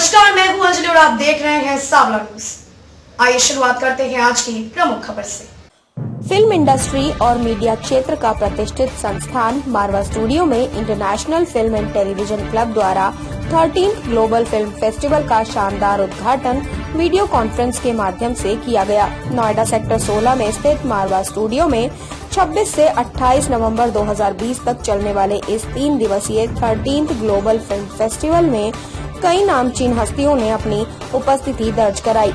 नमस्कार, मैं हूं अंजलि और आप देख रहे हैं सांवला न्यूज। आइए शुरुआत करते हैं आज की प्रमुख खबर से। फिल्म इंडस्ट्री और मीडिया क्षेत्र का प्रतिष्ठित संस्थान मारवा स्टूडियो में international film and television club द्वारा 13th ग्लोबल फिल्म फेस्टिवल का शानदार उद्घाटन वीडियो कॉन्फ्रेंस के माध्यम से किया गया। नोएडा सेक्टर 16 में स्थित मारवा स्टूडियो में 26 से 28 नवंबर 2020 तक चलने वाले इस 3 दिवसीय 13th ग्लोबल फिल्म फेस्टिवल में कई नामचीन हस्तियों ने अपनी उपस्थिति दर्ज कराई।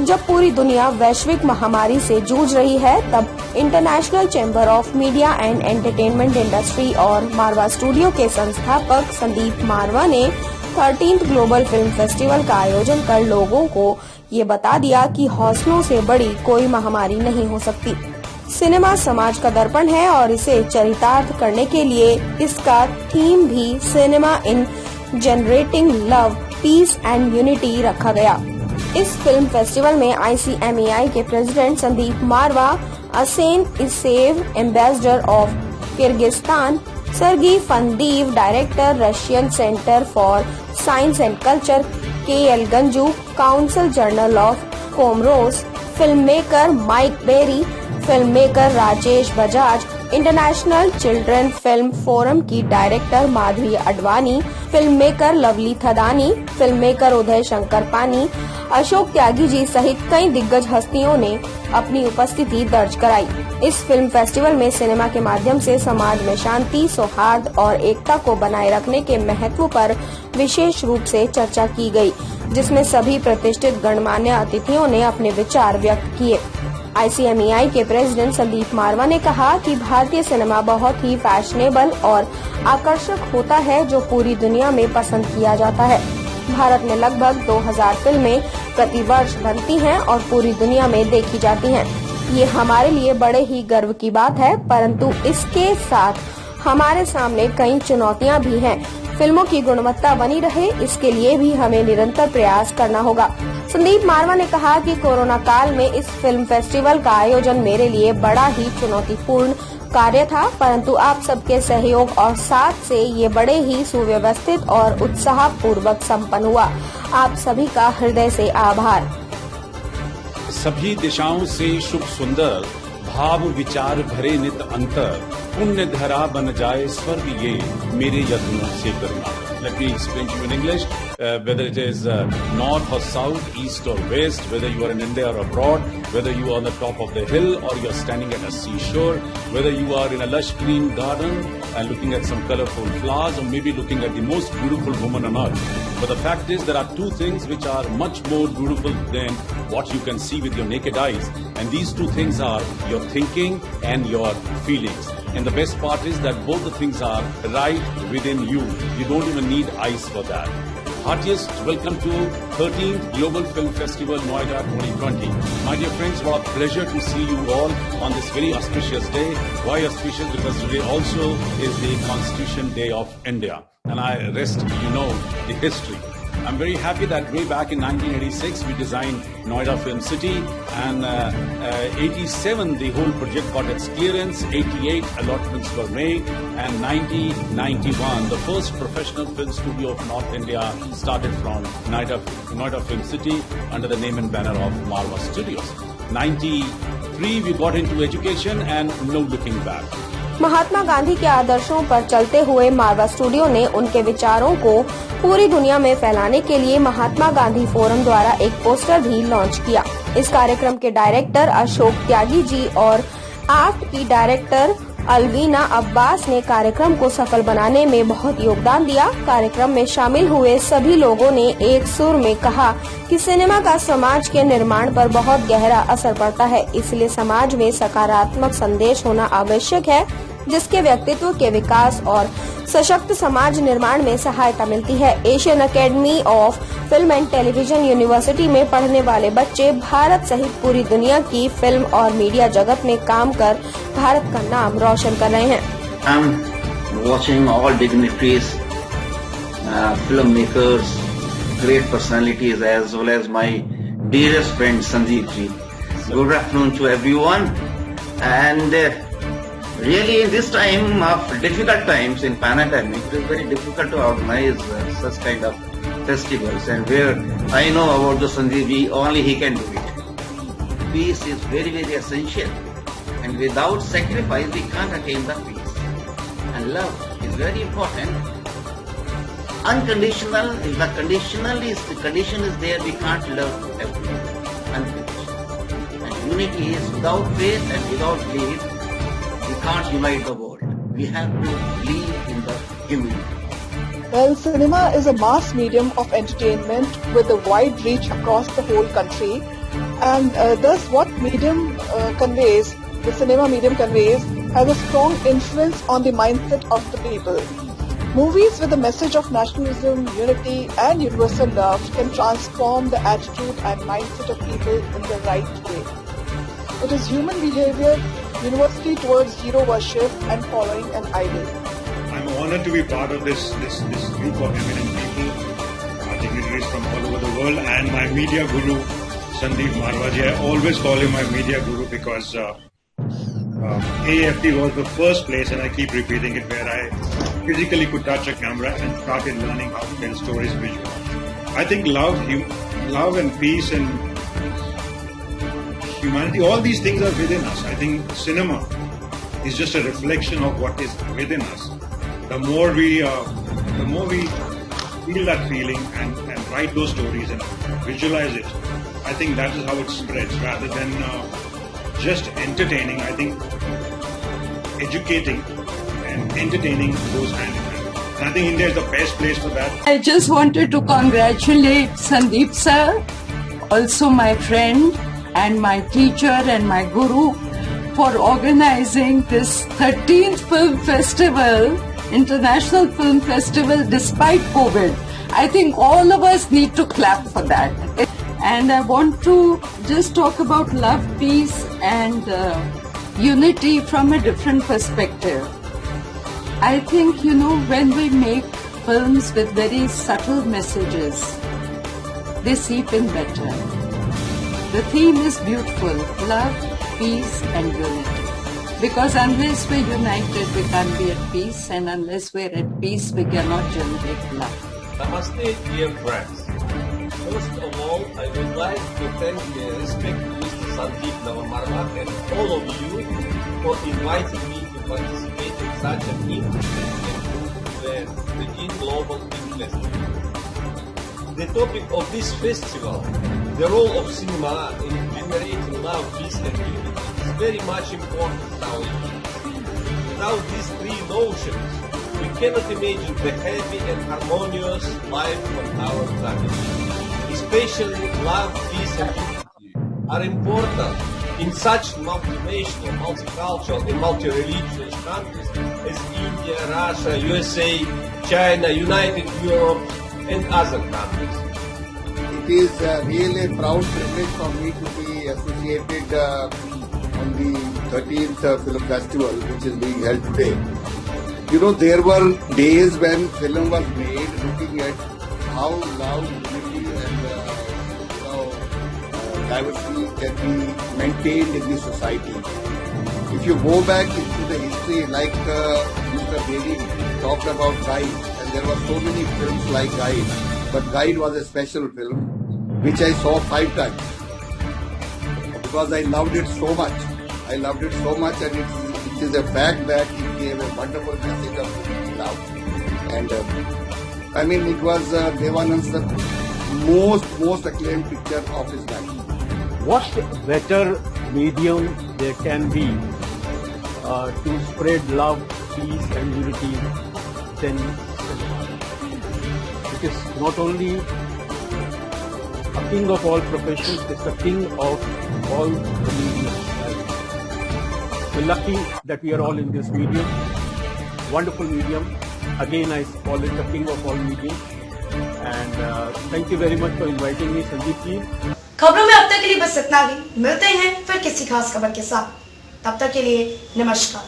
जब पूरी दुनिया वैश्विक महामारी से जूझ रही है, तब international chamber of media and entertainment industry और मारवा स्टूडियो के संस्थापक संदीप मारवा ने 13th ग्लोबल फिल्म फेस्टिवल का आयोजन कर लोगों को ये बता दिया कि हौसलों से बड़ी कोई महामारी नहीं हो सकती। सिनेमा समाज का दर्पण है और इसे चरितार्थ करने के लिए इसका थीम भी cinema in generating love, peace and unity रखा गया। इस फिल्म फेस्टिवल में ICMEI के president Sandeep Marwah, Asein Isaev ambassador of Kyrgyzstan, Sergey Fandeev director Russian centre for science and culture KL Ganju, consul general of Comoros, film maker Mike Berry, film maker Rajesh Bajaj, international children film forum की director Madhavi Advani, film maker Lovely Thadani, film maker Uday Shankar Pani, Ashok Tyagi ji सहित कई दिग्गज हस्तियों ने अपनी उपस्थिति दर्ज कराई। इस फिल्म फेस्टिवल में सिनेमा के माध्यम से समाज में शांति, सौहार्द और एकता को बनाए रखने के महत्व पर विशेष रूप से चर्चा की गई, जिसमें सभी प्रतिष्ठित गणमान्य अतिथियों ने अपने विचार व्यक्त किए। ICMEI के प्रेसिडेंट संदीप मारवा ने कहा कि भारतीय सिनेमा बहुत ही फैशनेबल और आकर्षक होता है, जो पूरी दुनिया में पसंद किया जाता है। भारत में लगभग 2000 फिल्में प्रति वर्ष बनती हैं और पूरी दुनिया में देखी जाती हैं। ये हमारे लिए बड़े ही गर्व की बात है, परंतु इसके साथ हमारे सामने कई चुनौतियां भी हैं। फिल्मों की गुणवत्ता बनी रहे, इसके लिए भी हमें निरंतर प्रयास करना होगा। संदीप मारवा ने कहा कि कोरोना काल में इस फिल्म फेस्टिवल का आयोजन मेरे लिए बड़ा ही चुनौतीपूर्ण कार्य था, परंतु आप सबके सहयोग और साथ से ये बड़े ही सुव्यवस्थित और उत्साहपूर्वक संपन्न हुआ। आप सभी का हृदय से आभार। सभी दिशाओं से शुभ सुंदर, भाव विचार भरे नित अंतर, पुण्य धरा बन जाए स्वर्ग ये मेरे यत्नों से करना। Let me explain to you in English. Whether it is north or south, east or west, whether you are in India or abroad, whether you are on the top of the hill or you are standing at a seashore, whether you are in a lush green garden and looking at some colorful flowers, or maybe looking at the most beautiful woman on earth. But the fact is, there are two things which are much more beautiful than what you can see with your naked eyes. And these two things are your thinking and your feelings. And the best part is that both the things are right within you. You don't even need eyes for that. Heartiest welcome to 13th Global Film Festival Noida 2020. My dear friends, what a pleasure to see you all on this very auspicious day. Why auspicious? Because today also is the Constitution Day of India. And I rest, you know, the history. I'm very happy that way back in 1986 we designed Noida Film City, and 87 the whole project got its clearance, 88 allotments were made, and 1991 the first professional film studio of North India started from Noida Film City under the name and banner of Marva Studios. 93 we got into education and no looking back. Mahatma Gandhi के आदर्शों पर चलते हुए मारवा studio ने उनके विचारों को पूरी दुनिया में फैलाने के लिए महात्मा गांधी फोरम द्वारा एक पोस्टर भी लॉन्च किया। इस कार्यक्रम के डायरेक्टर अशोक त्यागी जी और आर्ट की डायरेक्टर अलवीना अब्बास ने कार्यक्रम को सफल बनाने में बहुत योगदान दिया। कार्यक्रम में शामिल हुए सभी लोगों ने एक सुर में कहा कि सिनेमा का समाज के निर्माण पर बहुत गहरा असर पड़ता है, इसलिए समाज में सकारात्मक संदेश होना आवश्यक है, जिसके व्यक्तित्व के विकास और सशक्त समाज निर्माण में सहायता मिलती है। Asian academy of film and television university में पढ़ने वाले बच्चे भारत सहित पूरी दुनिया की फिल्म और मीडिया जगत में काम कर भारत का नाम रोशन कर रहे हैं। I'm watching all dignitaries, filmmakers, great personalities, as well as my dearest friend Sandeep ji. Good afternoon to everyone. And really, in this time of difficult times in pandemic, it is very difficult to organize such kind of festivals, and where I know about the Sandeep, only he can do it. Peace is very, very essential, and without sacrifice we can't attain the peace. And love is very important. Unconditional, if the condition is there, we can't love everyone. Unconditional. And unity is without faith and without belief, we can't unite the world. We have to believe in the humanity. Well, cinema is a mass medium of entertainment with a wide reach across the whole country, and thus what medium conveys, the cinema medium conveys, has a strong influence on the mindset of the people. Movies with a message of nationalism, unity and universal love can transform the attitude and mindset of people in the right way. It is human behavior universally towards hero worship and following an idol. I'm honored to be part of this group of eminent people, dignitaries from all over the world, and my media guru, Sandeep Marwaji. I always call him my media guru because AFT was the first place, and I keep repeating it, where I physically could touch a camera and started learning how to tell stories visually. I think love and peace and humanity, all these things are within us. I think cinema is just a reflection of what is within us. The more we feel that feeling and write those stories and visualize it, I think that is how it spreads, rather than just entertaining. I think educating and entertaining goes hand in hand. And I think India is the best place for that. I just wanted to congratulate Sandeep sir, also my friend and my teacher and my guru, for organizing this 13th film festival, International Film Festival, despite COVID. I think all of us need to clap for that. And I want to just talk about love, peace and unity from a different perspective. I think, when we make films with very subtle messages, they seep in better. The theme is beautiful: love, peace and unity. Because unless we're united, we can't be at peace, and unless we're at peace, we cannot generate love. Namaste, dear friends. First of all, I would like to thank respected Mr. Sandeep Marwaj and all of you for inviting me to participate in such an interesting and the Global Film Festival. The topic of this festival, the role of cinema in generating love, peace and unity, is very much important nowadays. Without these three notions, we cannot imagine the happy and harmonious life on our planet. Especially love, peace and unity are important in such multinational, multicultural and multi-religious countries as India, Russia, USA, China, United Europe and other countries. It is really a proud privilege for me to be associated on the 13th Film Festival, which is being held today. There were days when film was made looking at how love, unity and diversity can be maintained in the society. If you go back into the history, like Mr. Bedi talked about Guide, and there were so many films like Guide, but Guide was a special film which I saw 5 times because I loved it so much. I loved it so much, and it is a fact that it gave a wonderful message of love. And it was Devanand's most acclaimed picture of his life. What better medium there can be to spread love, peace and unity than cinema? It is not only a king of all professions, it's a king of all the mediums. We're lucky that we are all in this medium, wonderful medium. Again, I call it the king of all mediums. And thank you very much for inviting me, Sandeep ji. खबरों में अब तक के लिए बस इतना ही। मिलते हैं फिर किसी खास खबर के साथ। तब तक के लिए नमस्कार।